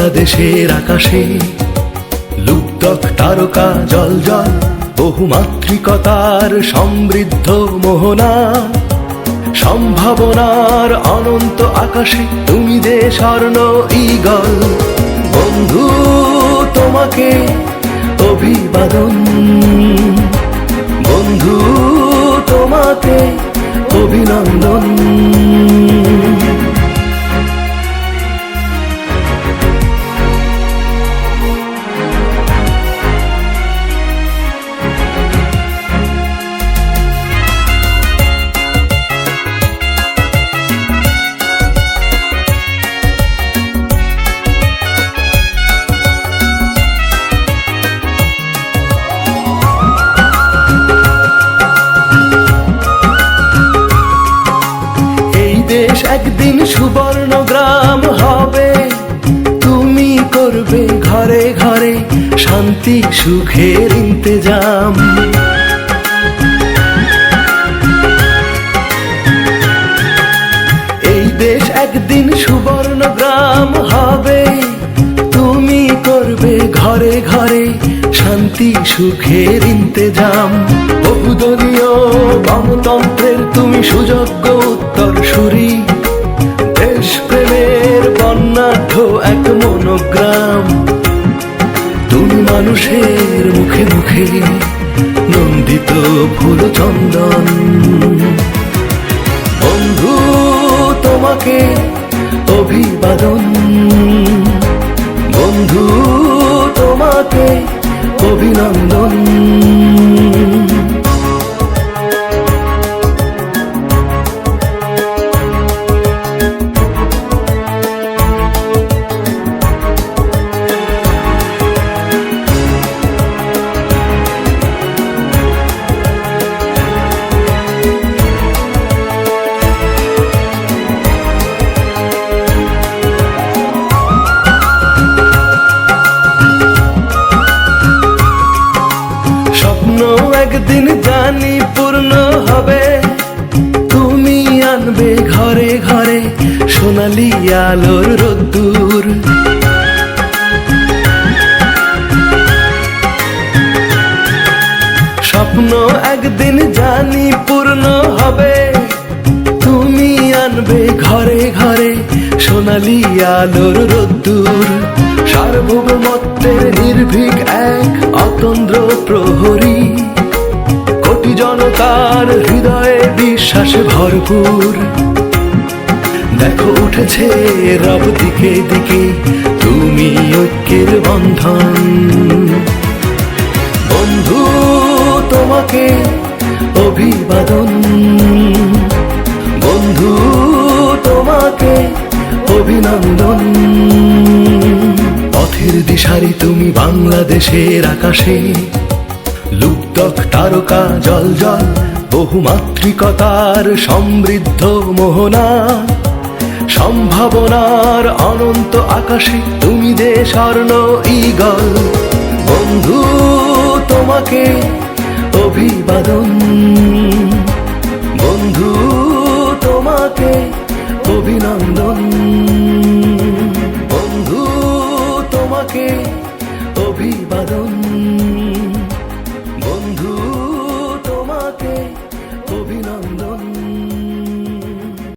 বাংলাদেশের আকাশে লুপ্তক তারকা জল জল, বহুমাত্রিকতার সমৃদ্ধ মোহনা, সম্ভাবনার অনন্ত আকাশে তুমি যে স্বর্ণ ঈগল। বন্ধু তোমাকে অভিবাদন, বন্ধু তোমাকে অভিনন্দন। একদিন সুবর্ণ গ্রাম হবে, তুমি করবে ঘরে ঘরে শান্তি সুখের ইন্তেজাম। এই দেশ একদিন সুবর্ণ গ্রাম হবে, তুমি করবে ঘরে ঘরে শান্তি সুখের ইন্তেজাম। বহুদলীয় গণতন্ত্রের তুমি সুযোগ্য উত্তরসূরি, দেশপ্রেমের বর্ণাঢ্য এক মনোগ্রাম। তুমি মানুষের মুখে মুখে নন্দিত ফুল চন্দন। বন্ধু তোমাকে অভিবাদন, বন্ধু তোমাকে অভিনন্দন। একদিন জানি পূর্ণ হবে, তুমি আনবে ঘরে ঘরে সোনালি আলোর রোদ্দুর। স্বপ্ন একদিন জানি পূর্ণ হবে, তুমি আনবে ঘরে ঘরে সোনালি আলোর রোদ্দুর। সার্বভৌমত্বের নির্ভীক এক অতন্দ্র প্রহরী, কোটি জনতার হৃদয়ে বিশ্বাসে ভরপুর। দেখো উঠেছে রব দিকে দিকে, তুমি ঐক্যের বন্ধন। বন্ধু তোমাকে অভিবাদন, বন্ধু তোমাকে অভিনন্দন। পথের দিশারি তুমি বাংলাদেশের আকাশে, লুপ্তক তারকা জল জল, বহুমাত্রিকতার সমৃদ্ধ মোহনা, সম্ভাবনার অনন্ত আকাশে তুমি যে স্বর্ণ ঈগল। বন্ধু তোমাকে অভিবাদন, বন্ধু তোমাকে অভিনন্দন, বন্ধু তোমাকে অভিবাদন।